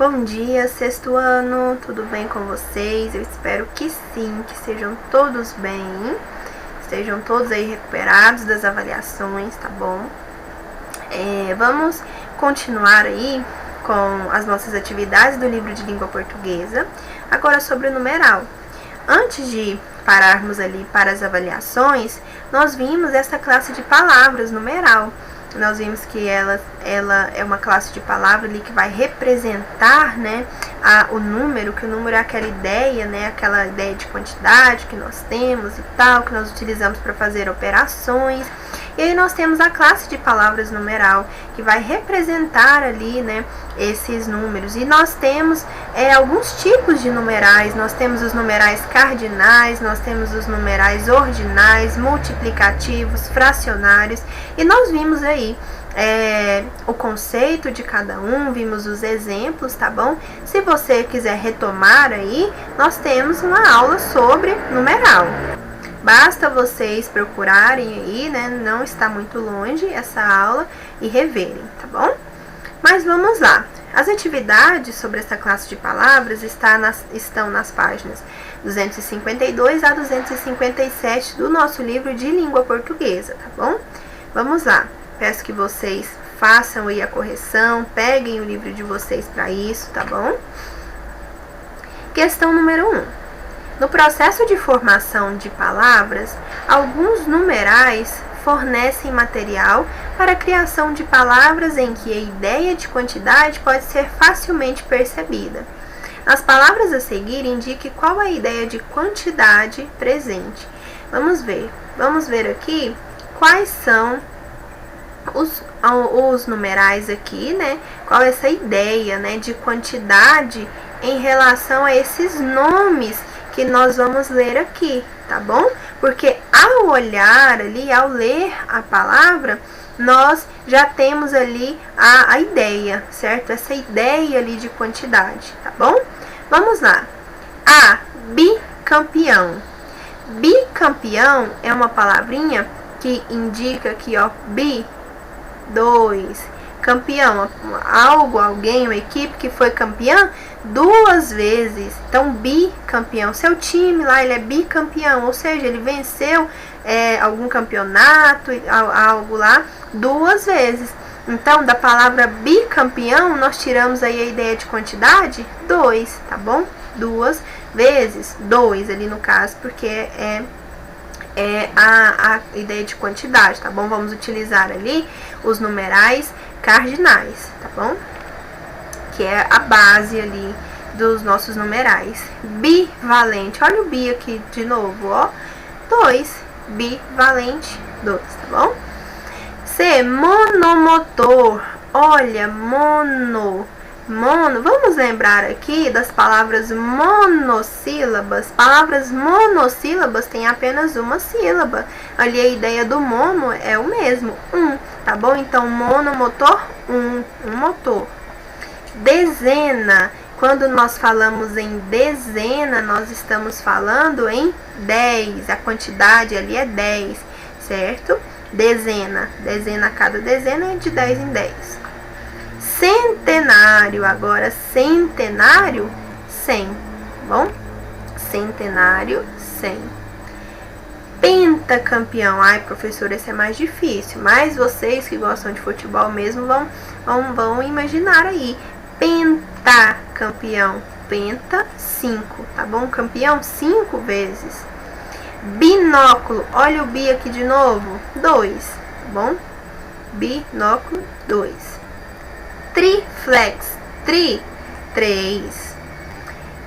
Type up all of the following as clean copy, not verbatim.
Bom dia, sexto ano, tudo bem com vocês? Eu espero que sim, que sejam todos bem, estejam todos aí recuperados das avaliações, tá bom? Vamos continuar aí com as nossas atividades do livro de língua portuguesa, agora sobre o numeral. Antes de pararmos ali para as avaliações, nós vimos essa classe de palavras numeral. Nós vimos que ela é uma classe de palavra ali que vai representar, né, o número, que o número é aquela ideia, né, aquela ideia de quantidade que nós temos e tal, que nós utilizamos para fazer operações. E aí nós temos a classe de palavras numeral, que vai representar ali, né, esses números. E nós temos alguns tipos de numerais. Nós temos os numerais cardinais, nós temos os numerais ordinais, multiplicativos, fracionários. E nós vimos aí o conceito de cada um, vimos os exemplos, tá bom? Se você quiser retomar aí, nós temos uma aula sobre numeral. Basta vocês procurarem aí, né? Não está muito longe essa aula e reverem, tá bom? Mas vamos lá. As atividades sobre essa classe de palavras estão nas páginas 252 a 257 do nosso livro de língua portuguesa, tá bom? Vamos lá. Peço que vocês façam aí a correção, peguem o livro de vocês para isso, tá bom? Questão número 1. No processo de formação de palavras, alguns numerais fornecem material para a criação de palavras em que a ideia de quantidade pode ser facilmente percebida. Nas palavras a seguir, indique qual é a ideia de quantidade presente. Vamos ver aqui quais são os numerais aqui, né? Qual é essa ideia, né, de quantidade em relação a esses nomes que nós vamos ler aqui, tá bom? Porque ao olhar ali, ao ler a palavra, nós já temos ali a ideia, certo? Essa ideia ali de quantidade, tá bom? Vamos lá. A, bicampeão. Bicampeão é uma palavrinha que indica aqui, ó, bi, 2, campeão, alguém, uma equipe que foi campeã 2 vezes. Então, bicampeão, seu time lá, ele é bicampeão, ou seja, ele venceu algum campeonato, algo lá, 2 vezes. Então, da palavra bicampeão, nós tiramos aí a ideia de quantidade, 2, tá bom? 2 vezes, 2 ali no caso, porque é a ideia de quantidade, tá bom? Vamos utilizar ali os numerais cardinais, tá bom? Que é a base ali dos nossos numerais. Bivalente, olha o bi aqui de novo, ó, 2, bivalente, 2, tá bom? C, monomotor, olha, mono, vamos lembrar aqui das palavras monossílabas. Palavras monossílabas têm apenas uma sílaba. Ali a ideia do mono é o mesmo, tá bom? Então, monomotor, um motor. Dezena, quando nós falamos em dezena, nós estamos falando em 10. A quantidade ali é 10, certo? Dezena, cada dezena é de 10 em 10. Centenário, agora centenário, 100, bom? Centenário, 100. Pentacampeão, ai professor, esse é mais difícil, mas vocês que gostam de futebol mesmo vão imaginar aí. Pentacampeão, penta, 5, tá bom? Campeão, 5 vezes. Binóculo, olha o bi aqui de novo, 2, tá bom? Binóculo, 2. Triflex, 3.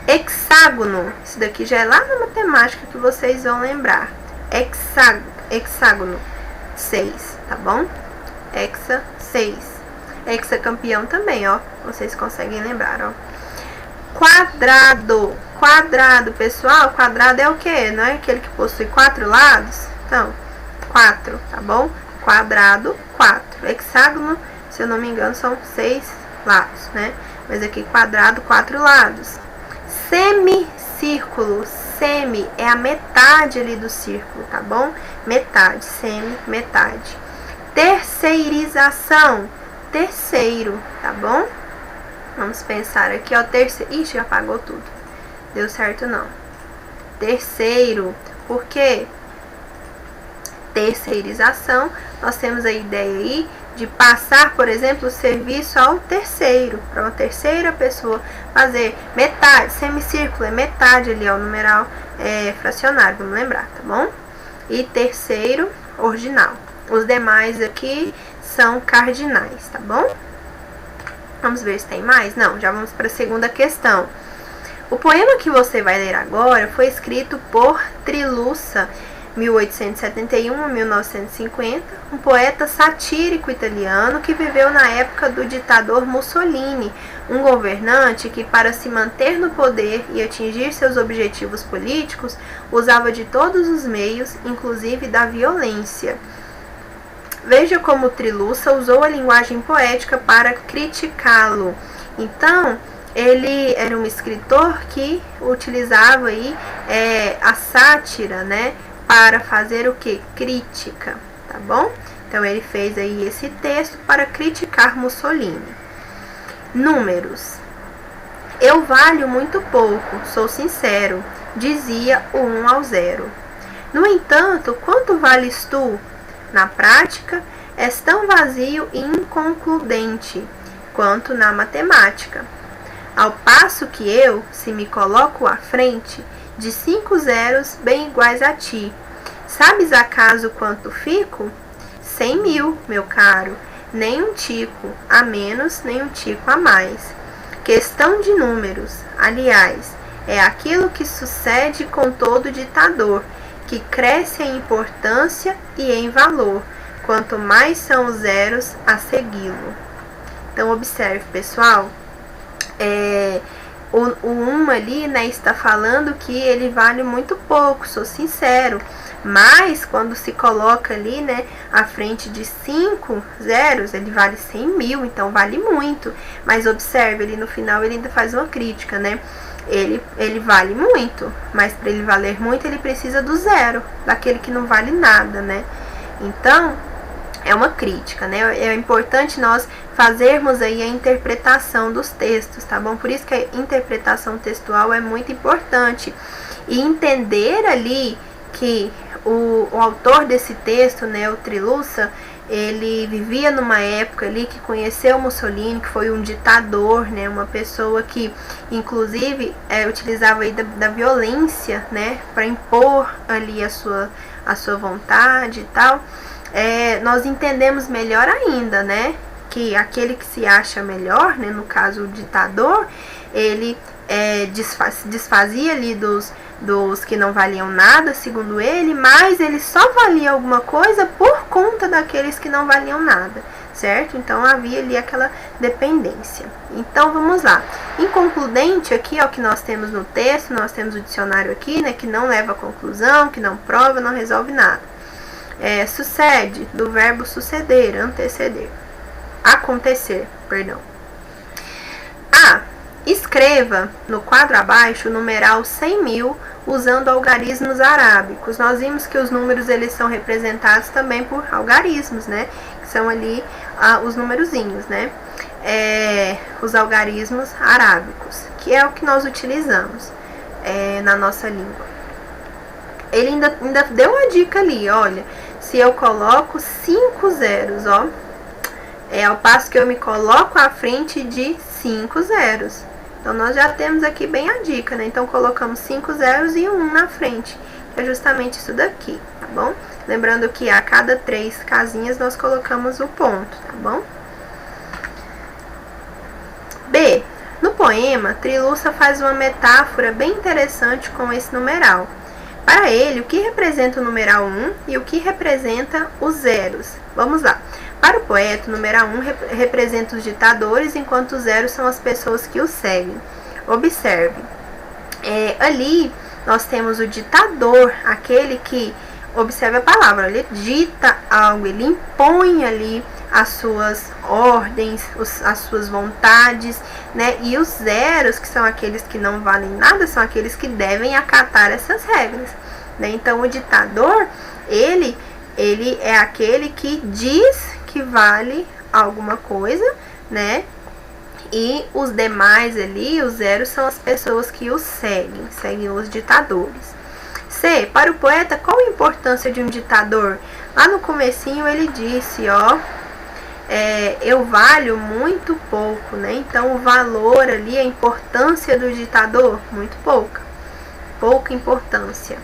Hexágono, isso daqui já é lá na matemática que vocês vão lembrar. Hexágono, 6, tá bom? Hexa, 6. Hexacampeão também, ó, vocês conseguem lembrar, ó. Quadrado, pessoal, quadrado é o que? Não é aquele que possui 4 lados? Então, 4, tá bom? Quadrado, 4. Hexágono, se eu não me engano, são 6 lados, né? Mas aqui, quadrado, 4 lados. Semicírculo, semi é a metade ali do círculo, tá bom? Metade, semi, metade. Terceirização, terceiro, tá bom? Vamos pensar aqui, ó, terceiro. Ixi, apagou tudo. Deu certo não. Terceiro, por quê? Terceirização, nós temos a ideia aí de passar, por exemplo, o serviço ao terceiro, para uma terceira pessoa fazer metade, semicírculo é metade ali, ó, o numeral fracionário, vamos lembrar, tá bom? E terceiro, ordinal. Os demais aqui são cardinais, tá bom? Vamos ver se tem mais? Não, já vamos para a segunda questão. O poema que você vai ler agora foi escrito por Trilussa, 1871 a 1950, um poeta satírico italiano que viveu na época do ditador Mussolini, um governante que, para se manter no poder e atingir seus objetivos políticos, usava de todos os meios, inclusive da violência. Veja como Trilussa usou a linguagem poética para criticá-lo. Então, ele era um escritor que utilizava aí a sátira, né, para fazer o que? Crítica, tá bom? Então ele fez aí esse texto para criticar Mussolini. Números. Eu valho muito pouco, sou sincero, dizia o 1 ao 0. No entanto, quanto vales tu? Na prática, és tão vazio e inconcludente quanto na matemática. Ao passo que eu, se me coloco à frente de 5 zeros bem iguais a ti, sabes acaso quanto fico? 100.000, meu caro, nem um tico a menos, nem um tico a mais. Questão de números, aliás, é aquilo que sucede com todo ditador, que cresce em importância e em valor, quanto mais são os zeros a segui-lo. Então, observe, pessoal, o 1 ali, né, está falando que ele vale muito pouco, sou sincero, mas quando se coloca ali, né, à frente de 5 zeros, ele vale 100.000, então vale muito. Mas observe, ele no final ele ainda faz uma crítica, né, ele vale muito, mas para ele valer muito ele precisa do zero, daquele que não vale nada, né. Então é uma crítica, né? É importante nós fazermos aí a interpretação dos textos, tá bom? Por isso que a interpretação textual é muito importante. E entender ali que o autor desse texto, né, o Trilussa, ele vivia numa época ali que conheceu Mussolini, que foi um ditador, né, uma pessoa que inclusive utilizava aí da violência, né, para impor ali a sua vontade e tal. Nós entendemos melhor ainda, né, que aquele que se acha melhor, né, no caso o ditador, ele desfazia ali dos que não valiam nada, segundo ele, mas ele só valia alguma coisa por conta daqueles que não valiam nada, certo? Então havia ali aquela dependência. Então vamos lá. Inconcludente aqui é o que nós temos no texto, nós temos o dicionário aqui, né, que não leva a conclusão, que não prova, não resolve nada. Sucede, do verbo suceder, anteceder, acontecer, perdão. Escreva no quadro abaixo o numeral 100.000 usando algarismos arábicos. Nós vimos que os números eles são representados também por algarismos, né? Que são ali os numerozinhos, né? Os algarismos arábicos, que é o que nós utilizamos na nossa língua. Ele ainda deu uma dica ali, olha, se eu coloco 5 zeros, ó, ao passo que eu me coloco à frente de 5 zeros. Então, nós já temos aqui bem a dica, né? Então, colocamos 5 zeros e 1 na frente, que é justamente isso daqui, tá bom? Lembrando que a cada 3 casinhas nós colocamos o ponto, tá bom? B. No poema, Trilussa faz uma metáfora bem interessante com esse numeral. Para ele, o que representa o numeral 1 e o que representa os zeros? Vamos lá. Para o poeta, o numeral 1 representa os ditadores, enquanto os zeros são as pessoas que o seguem. Observe. Ali nós temos o ditador, aquele que, observe a palavra, ele dita algo, ele impõe ali as suas ordens, as suas vontades, né? E os zeros, que são aqueles que não valem nada, são aqueles que devem acatar essas regras, né? Então, o ditador, ele é aquele que diz que vale alguma coisa, né? E os demais ali, os zeros, são as pessoas que os seguem os ditadores. C. Para o poeta, qual a importância de um ditador? Lá no comecinho ele disse, ó, eu valho muito pouco, né? Então o valor ali, a importância do ditador, muito pouca importância.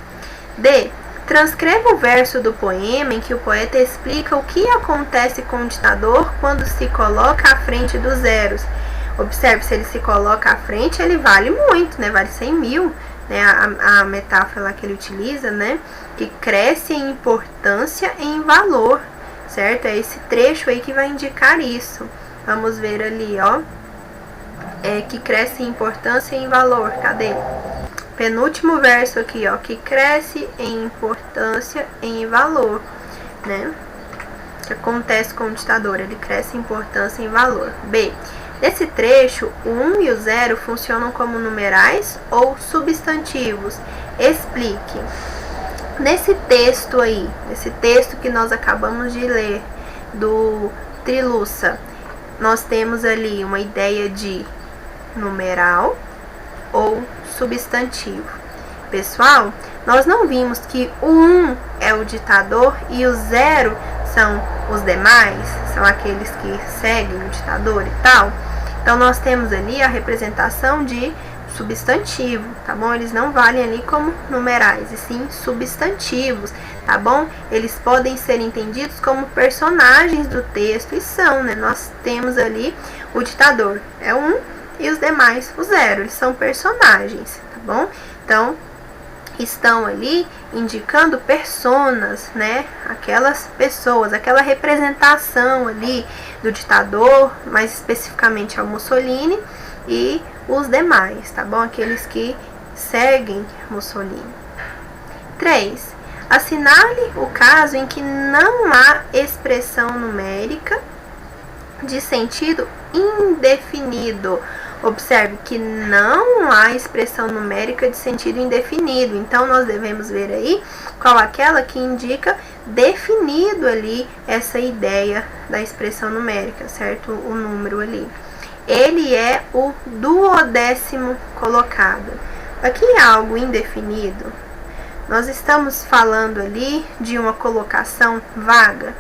D. Transcreva o verso do poema em que o poeta explica o que acontece com o ditador quando se coloca à frente dos zeros. Observe, se ele se coloca à frente, ele vale muito, né? Vale 100 mil, né? A metáfora lá que ele utiliza, né? Que cresce em importância e em valor, certo? É esse trecho aí que vai indicar isso. Vamos ver ali, ó. Que cresce em importância e em valor. Cadê? Penúltimo verso aqui, ó, que cresce em importância e em valor, né? O que acontece com o ditador? Ele cresce em importância e em valor. B. Nesse trecho, o 1 e o 0 funcionam como numerais ou substantivos. Explique. Nesse texto aí, nesse texto que nós acabamos de ler, do Trilussa, nós temos ali uma ideia de numeral ou substantivo. Pessoal, nós não vimos que o 1 é o ditador e o 0 são os demais, são aqueles que seguem o ditador e tal. Então nós temos ali a representação de substantivo, tá bom? Eles não valem ali como numerais, e sim substantivos, tá bom? Eles podem ser entendidos como personagens do texto, e são, né? Nós temos ali o ditador, é o 1, e os demais, o 0, eles são personagens, tá bom? Então, estão ali indicando personas, né? Aquelas pessoas, aquela representação ali do ditador, mais especificamente ao Mussolini, e os demais, tá bom? Aqueles que seguem Mussolini. 3. Assinale o caso em que não há expressão numérica de sentido indefinido. Observe que não há expressão numérica de sentido indefinido. Então, nós devemos ver aí qual aquela que indica definido ali essa ideia da expressão numérica, certo? O número ali. Ele é o 12º colocado. Aqui é algo indefinido. Nós estamos falando ali de uma colocação vaga?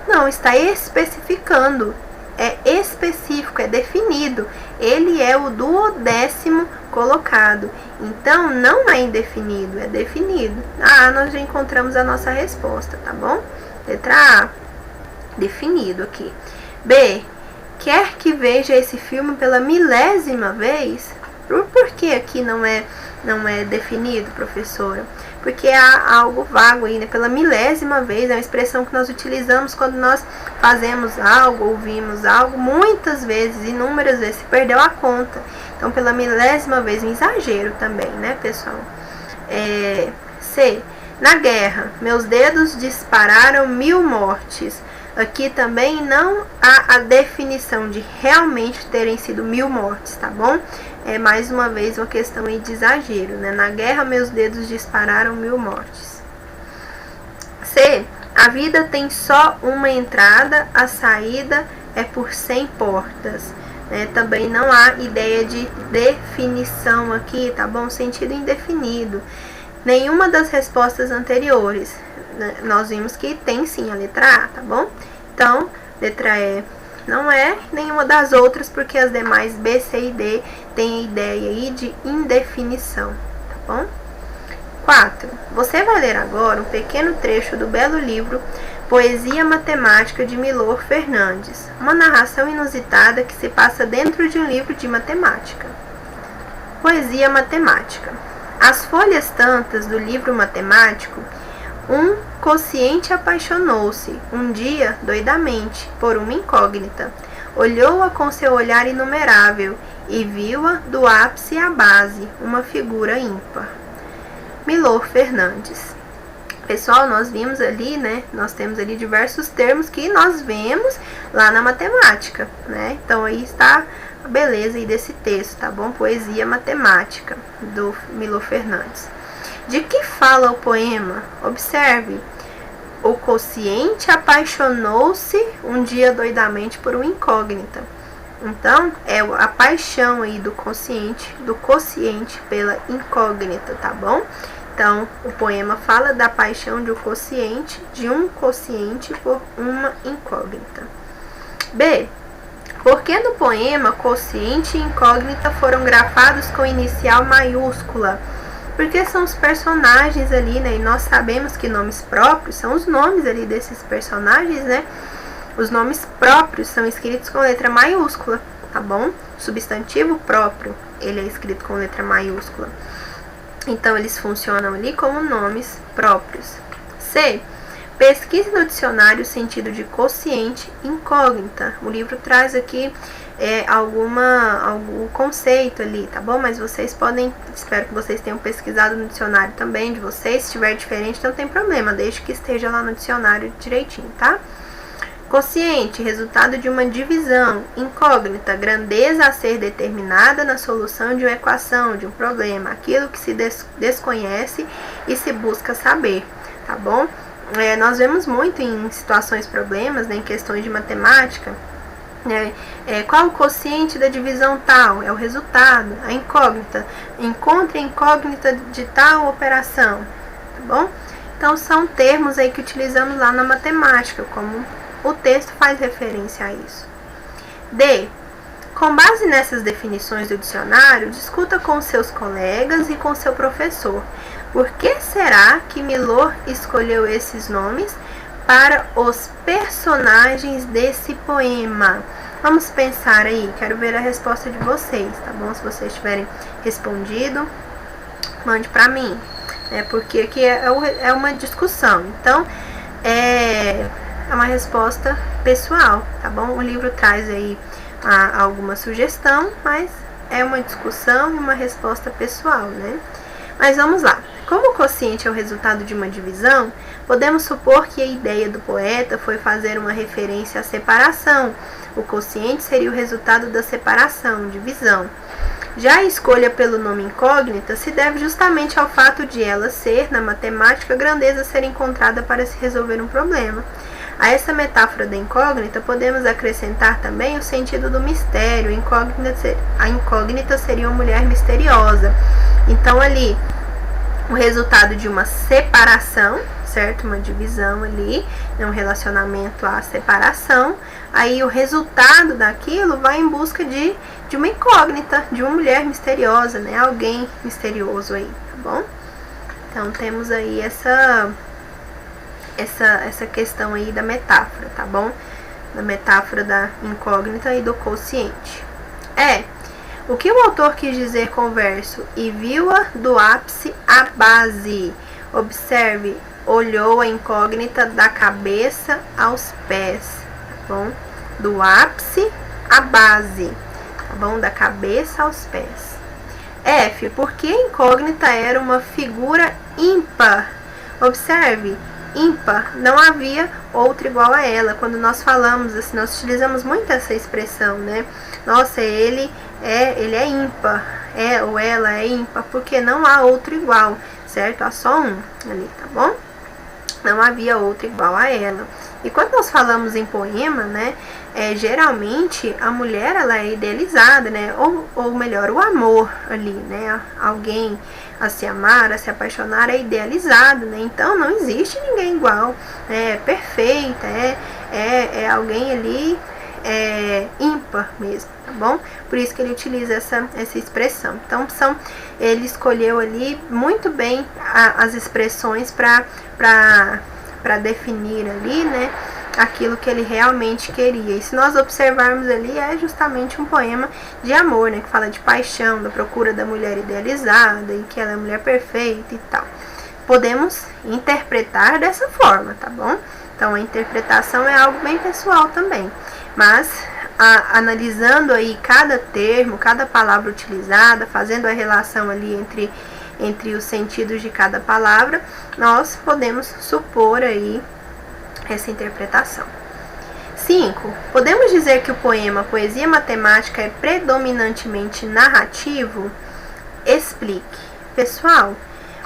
Não, está especificando. É específico, é definido. Ele é o 12º colocado. Então, não é indefinido, é definido. Nós já encontramos a nossa resposta, tá bom? Letra A, definido aqui. B, quer que veja esse filme pela 1000ª vez? Por que aqui não é definido, professora? Porque há algo vago aí, né? Pela 1000ª vez, é uma expressão que nós utilizamos quando nós fazemos algo, ouvimos algo, muitas vezes, inúmeras vezes, se perdeu a conta. Então, pela 1000ª vez, um exagero também, né, pessoal? C. Na guerra, meus dedos dispararam 1000 mortes. Aqui também não há a definição de realmente terem sido 1000 mortes, tá bom? É mais uma vez uma questão aí de exagero, né? Na guerra, meus dedos dispararam 1000 mortes. C. A vida tem só uma entrada, a saída é por 100 portas. Também não há ideia de definição aqui, tá bom? Sentido indefinido. Nenhuma das respostas anteriores. Nós vimos que tem sim a letra A, tá bom? Então, letra E não é nenhuma das outras, porque as demais B, C e D têm a ideia aí de indefinição, tá bom? 4. Você vai ler agora um pequeno trecho do belo livro Poesia Matemática de Milor Fernandes, uma narração inusitada que se passa dentro de um livro de matemática. Poesia Matemática. As folhas tantas do livro matemático, um consciente apaixonou-se, um dia, doidamente, por uma incógnita. Olhou-a com seu olhar inumerável e viu-a do ápice à base, uma figura ímpar. Milor Fernandes. Pessoal, nós vimos ali, né? Nós temos ali diversos termos que nós vemos lá na matemática, né? Então, aí está a beleza aí desse texto, tá bom? Poesia Matemática, do Milor Fernandes. De que fala o poema? Observe. O consciente apaixonou-se um dia doidamente por uma incógnita. Então, é a paixão aí do quociente pela incógnita, tá bom? Então, o poema fala da paixão de um quociente por uma incógnita. B. Por que no poema quociente e incógnita foram grafados com inicial maiúscula? Porque são os personagens ali, né? E nós sabemos que nomes próprios são os nomes ali desses personagens, né? Os nomes próprios são escritos com letra maiúscula, tá bom? Substantivo próprio, ele é escrito com letra maiúscula. Então, eles funcionam ali como nomes próprios. C. Pesquise no dicionário o sentido de quociente incógnita. O livro traz aqui algum conceito ali, tá bom? Mas vocês podem, espero que vocês tenham pesquisado no dicionário também de vocês. Se estiver diferente, não tem problema, desde que esteja lá no dicionário direitinho, tá? Quociente, resultado de uma divisão. Incógnita, grandeza a ser determinada na solução de uma equação, de um problema, aquilo que se desconhece e se busca saber, tá bom? Nós vemos muito em situações problemas, né, em questões de matemática, né, qual o quociente da divisão tal? É o resultado, a incógnita. Encontre a incógnita de tal operação, tá bom? Então, são termos aí que utilizamos lá na matemática, como o texto faz referência a isso. D. Com base nessas definições do dicionário, discuta com seus colegas e com seu professor. Por que será que Milor escolheu esses nomes para os personagens desse poema? Vamos pensar aí, quero ver a resposta de vocês, tá bom? Se vocês tiverem respondido, mande para mim, porque aqui é uma discussão, então é uma resposta pessoal, tá bom? O livro traz aí alguma sugestão, mas é uma discussão e uma resposta pessoal, né? Mas vamos lá. Como o quociente é o resultado de uma divisão, podemos supor que a ideia do poeta foi fazer uma referência à separação. O quociente seria o resultado da separação, divisão. Já a escolha pelo nome incógnita se deve justamente ao fato de ela ser, na matemática, grandeza a ser encontrada para se resolver um problema. A essa metáfora da incógnita, podemos acrescentar também o sentido do mistério. A incógnita seria uma mulher misteriosa. Então, ali, o resultado de uma separação, certo? Uma divisão ali, um relacionamento à separação. Aí, o resultado daquilo vai em busca de uma incógnita, de uma mulher misteriosa, né? Alguém misterioso aí, tá bom? Então, temos aí essa questão aí da metáfora, tá bom? Da metáfora da incógnita e do quociente. O que o autor quis dizer com o verso e viu-a do ápice à base? Observe, olhou a incógnita da cabeça aos pés, tá bom? Do ápice à base, tá bom? Da cabeça aos pés. F, porque a incógnita era uma figura ímpar. Observe, ímpar, não havia outra igual a ela. Quando nós falamos assim, nós utilizamos muito essa expressão, né? Nossa, ele é ímpar, ou ela é ímpar, porque não há outro igual, certo? Há só um ali, tá bom? Não havia outro igual a ela. E quando nós falamos em poema, né, geralmente a mulher, ela é idealizada, né? Ou melhor, o amor ali, né? Alguém a se amar, a se apaixonar é idealizado, né? Então não existe ninguém igual, é perfeita, é alguém ali ímpar mesmo, tá bom? Por isso que ele utiliza essa expressão. Então ele escolheu ali muito bem as expressões para definir ali, né, aquilo que ele realmente queria. E se nós observarmos ali, é justamente um poema de amor, né, que fala de paixão, da procura da mulher idealizada e que ela é a mulher perfeita e tal. Podemos interpretar dessa forma, tá bom? Então a interpretação é algo bem pessoal também, mas analisando aí cada termo, cada palavra utilizada, fazendo a relação ali entre os sentidos de cada palavra, nós podemos supor aí essa interpretação. 5. Podemos dizer que o poema Poesia Matemática é predominantemente narrativo? Explique. Pessoal,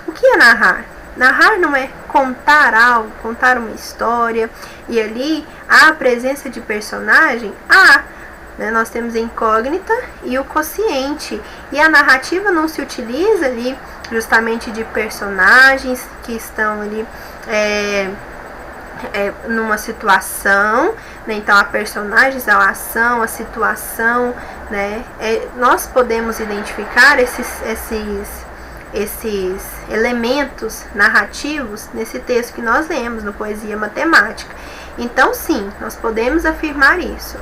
o que é narrar? Narrar não é contar algo, contar uma história, e ali há a presença de personagem? né? Nós temos a incógnita e o quociente. E a narrativa não se utiliza ali justamente de personagens que estão ali numa situação, né? Então a personagens, a ação, a situação, né? Nós podemos identificar esses elementos narrativos nesse texto que nós lemos, no Poesia Matemática. Então sim, nós podemos afirmar isso.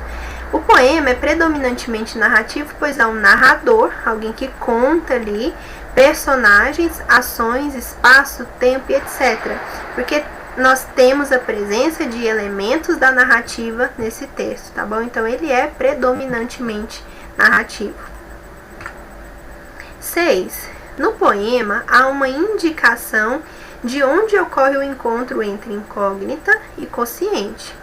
O poema é predominantemente narrativo, pois há um narrador, alguém que conta ali personagens, ações, espaço, tempo e etc. Porque nós temos a presença de elementos da narrativa nesse texto, tá bom? Então ele é predominantemente narrativo. 6. No poema há uma indicação de onde ocorre o encontro entre incógnita e quociente.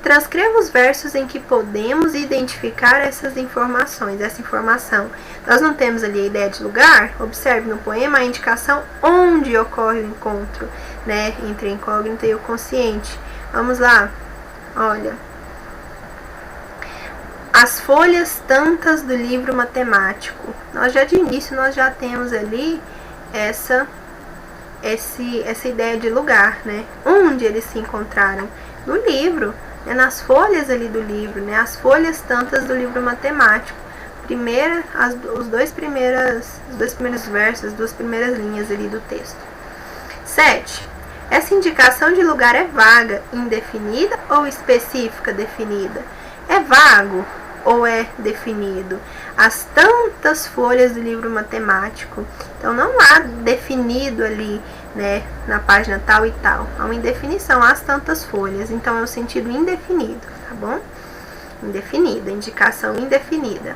Transcreva os versos em que podemos identificar essa informação. Nós não temos ali a ideia de lugar. Observe no poema a indicação onde ocorre o encontro, né, entre a incógnita e o quociente. Vamos lá, olha. As folhas tantas do livro matemático. Nós já de início nós já temos ali essa ideia de lugar, né? Onde eles se encontraram? No livro, né? Nas folhas ali do livro, né? As folhas tantas do livro matemático. Os dois primeiros versos, as duas primeiras linhas ali do texto. 7. Essa indicação de lugar é vaga, indefinida ou específica, definida? É vago ou é definido? As tantas folhas do livro matemático. Então não há definido ali, né, na página tal e tal. Há uma indefinição, as tantas folhas. Então é o sentido indefinido, tá bom? Indefinida, indicação indefinida.